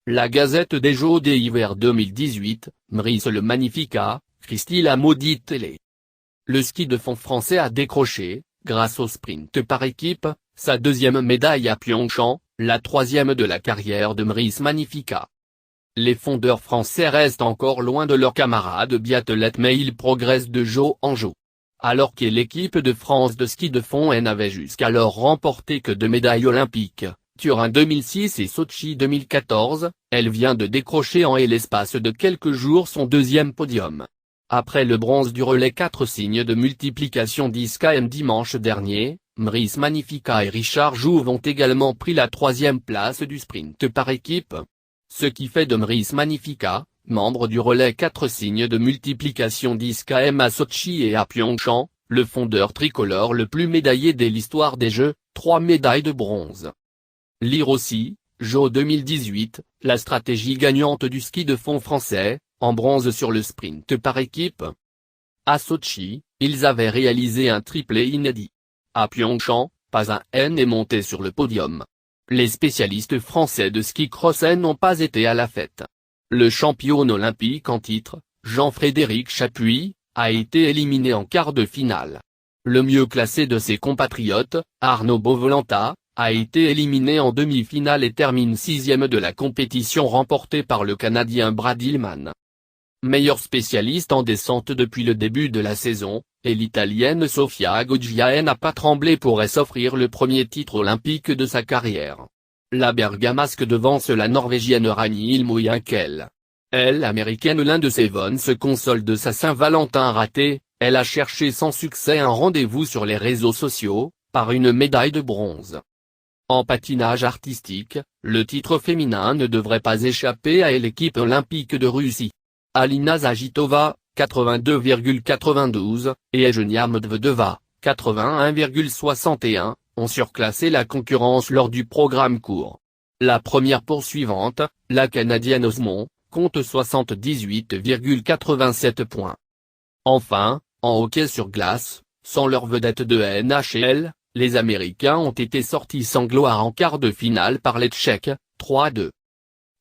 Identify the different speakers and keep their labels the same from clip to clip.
Speaker 1: La Gazette des Jeux d'hiver 2018, Mriss le Magnifica, Christy la maudite télé. Le ski de fond français a décroché, grâce au sprint par équipe, sa deuxième médaille à Pyeongchang, la troisième de la carrière de Mriss Magnifica. Les fondeurs français restent encore loin de leurs camarades biathlètes mais ils progressent de jour en jour. Alors que l'équipe de France de ski de fond n'avait jusqu'alors remporté que 2 médailles olympiques, Turin 2006 et Sotchi 2014, elle vient de décrocher en l'espace de quelques jours son deuxième podium. Après le bronze du relais 4 signes de multiplication 10 km dimanche dernier, Mriss Magnifica et Richard Jouve ont également pris la troisième place du sprint par équipe. Ce qui fait de Mriss Magnifica, membre du relais 4 signes de multiplication 10 km à Sotchi et à Pyeongchang, le fondeur tricolore le plus médaillé de l'histoire des Jeux, 3 médailles de bronze. Lire aussi, Jeux 2018, la stratégie gagnante du ski de fond français, en bronze sur le sprint par équipe. À Sotchi, ils avaient réalisé un triplé inédit. À Pyeongchang, pas un N n'est monté sur le podium. Les spécialistes français de ski cross n'ont pas été à la fête. Le champion olympique en titre, Jean-Frédéric Chapuis, a été éliminé en quart de finale. Le mieux classé de ses compatriotes, Arnaud Bovolanta, a été éliminé en demi-finale et termine 6e de la compétition remportée par le Canadien Brad Hillman. Meilleure spécialiste en descente depuis le début de la saison, et l'Italienne Sofia Goggia n'a pas tremblé pour s'offrir le premier titre olympique de sa carrière. La bergamasque devance la Norvégienne Ragnhild Moyenkel. Elle, américaine, l'un de ses vols se console de sa Saint-Valentin ratée, elle a cherché sans succès un rendez-vous sur les réseaux sociaux, par une médaille de bronze. En patinage artistique, le titre féminin ne devrait pas échapper à l'équipe olympique de Russie. Alina Zagitova, 82,92, et Evgenia Medvedeva, 81,61, ont surclassé la concurrence lors du programme court. La première poursuivante, la Canadienne Osmond, compte 78,87 points. Enfin, en hockey sur glace, sans leur vedette de NHL, les Américains ont été sortis sans gloire en quart de finale par les Tchèques, 3-2.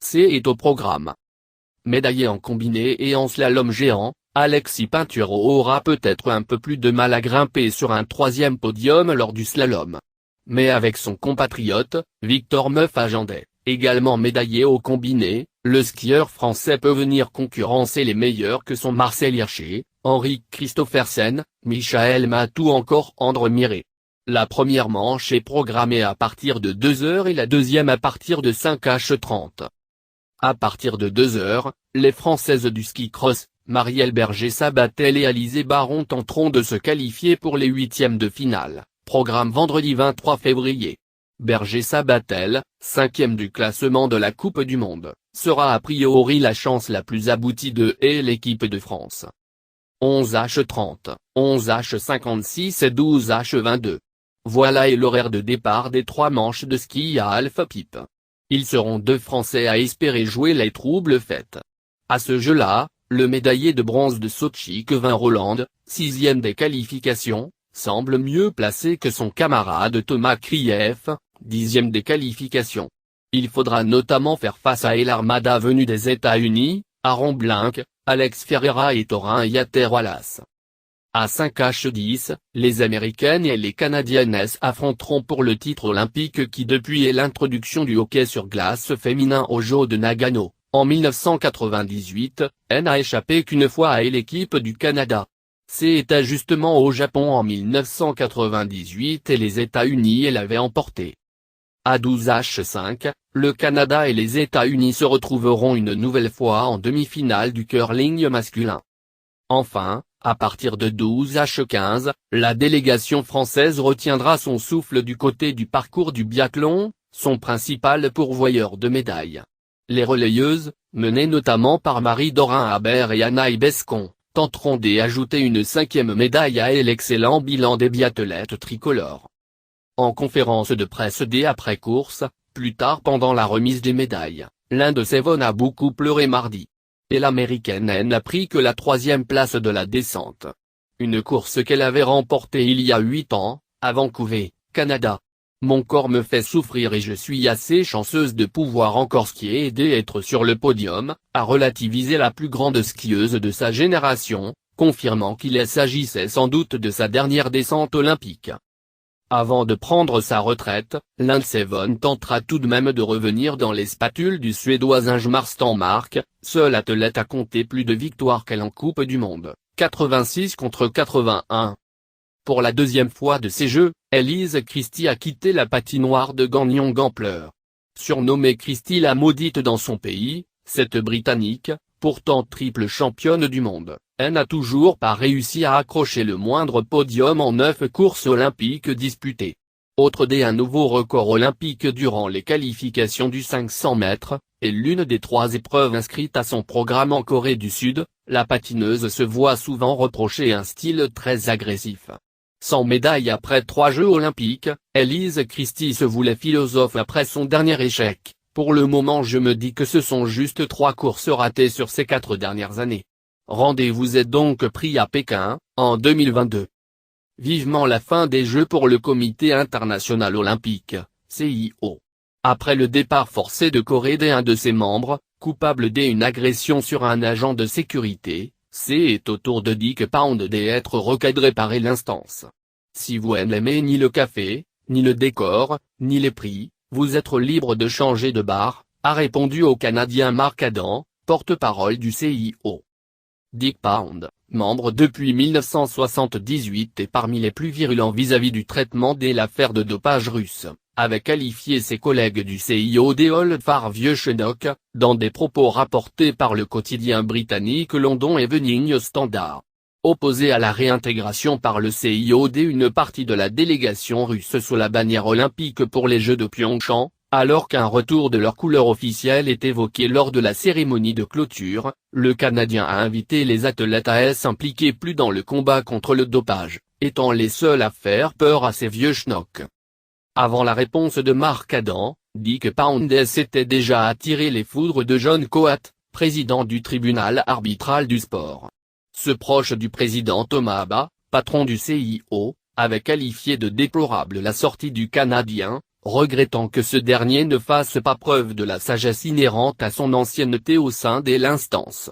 Speaker 1: C est au programme. Médaillé en combiné et en slalom géant, Alexis Pinturo aura peut-être un peu plus de mal à grimper sur un troisième podium lors du slalom. Mais avec son compatriote, Victor Meuf-Agendet, également médaillé au combiné, le skieur français peut venir concurrencer les meilleurs que sont Marcel Hirscher, Henrik Kristoffersen, Michael Matt ou encore Andre Miré. La première manche est programmée à partir de 2h et la deuxième à partir de 5h30. À partir de 2h, les Françaises du ski cross, Marielle Berger-Sabatel et Alizé Baron tenteront de se qualifier pour les huitièmes de finale, programme vendredi 23 février. Berger-Sabatel, 5e du classement de la Coupe du Monde, sera a priori la chance la plus aboutie de l'équipe de France. 11h30, 11h56 et 12h22. Voilà est l'horaire de départ des 3 manches de ski à Alpha Pipe. Ils seront 2 Français à espérer jouer les troubles fêtes. À ce jeu-là, le médaillé de bronze de Sotchi Kevin Rolland, 6e des qualifications, semble mieux placé que son camarade Thomas Krief, 10e des qualifications. Il faudra notamment faire face à El Armada venu des États-Unis, Aaron Blink, Alex Ferreira et Torin Yater Wallace. À 5h10, les Américaines et les Canadiennes affronteront pour le titre olympique qui depuis l'introduction du hockey sur glace féminin aux Jeux de Nagano, en 1998, n'a échappé qu'une fois à l'équipe du Canada. C'était justement au Japon en 1998 et les États-Unis l'avaient emporté. À 12h05, le Canada et les États-Unis se retrouveront une nouvelle fois en demi-finale du curling masculin. Enfin, à partir de 12h15, la délégation française retiendra son souffle du côté du parcours du biathlon, son principal pourvoyeur de médailles. Les relayeuses, menées notamment par Marie Dorin-Habert et Anaï Bescon, tenteront d'ajouter une 5e médaille à l'excellent bilan des biathlètes tricolores. En conférence de presse après-course, plus tard pendant la remise des médailles, l'Inde Sevon a beaucoup pleuré mardi. Et l'américaine n'a pris que la 3e place de la descente. Une course qu'elle avait remportée il y a 8 ans, à Vancouver, Canada. Mon corps me fait souffrir et je suis assez chanceuse de pouvoir encore skier et d'être sur le podium, a relativisé la plus grande skieuse de sa génération, confirmant qu'il s'agissait sans doute de sa dernière descente olympique. Avant de prendre sa retraite, Lindsey Vonn tentera tout de même de revenir dans les spatules du Suédois Ingemar Stenmark, seul athlète à compter plus de victoires qu'elle en Coupe du Monde, 86 contre 81. Pour la deuxième fois de ces Jeux, Elise Christie a quitté la patinoire de Gagnon en pleurs. Surnommée Christie la maudite dans son pays, cette Britannique, pourtant triple championne du monde, n'a toujours pas réussi à accrocher le moindre podium en 9 courses olympiques disputées. Autre un nouveau record olympique durant les qualifications du 500 mètres, et l'une des 3 épreuves inscrites à son programme en Corée du Sud, la patineuse se voit souvent reprocher un style très agressif. Sans médaille après 3 Jeux olympiques, Elise Christie se voulait philosophe après son dernier échec. Pour le moment je me dis que ce sont juste 3 courses ratées sur ces 4 dernières années. Rendez-vous est donc pris à Pékin, en 2022. Vivement la fin des Jeux pour le Comité international olympique, CIO. Après le départ forcé de Corée d'un de ses membres, coupable d'une agression sur un agent de sécurité, c'est au tour de Dick Pound d'être recadré par l'instance. Si vous n'aimez ni le café, ni le décor, ni les prix, vous êtes libre de changer de bar, a répondu au Canadien Mark Adam, porte-parole du CIO. Dick Pound, membre depuis 1978 et parmi les plus virulents vis-à-vis du traitement de l'affaire de dopage russe, avait qualifié ses collègues du CIO d'Old Far vieux schnock, dans des propos rapportés par le quotidien britannique London Evening Standard. Opposé à la réintégration par le CIO d'une partie de la délégation russe sous la bannière olympique pour les Jeux de Pyeongchang, alors qu'un retour de leur couleur officielle est évoqué lors de la cérémonie de clôture, le Canadien a invité les athlètes à s'impliquer plus dans le combat contre le dopage, étant les seuls à faire peur à ces vieux schnocks. Avant la réponse de Mark Adam, Dick Pound s'était déjà attiré les foudres de John Coat, président du tribunal arbitral du sport. Ce proche du président Thomas Abba, patron du CIO, avait qualifié de déplorable la sortie du Canadien, regrettant que ce dernier ne fasse pas preuve de la sagesse inhérente à son ancienneté au sein de l'instance.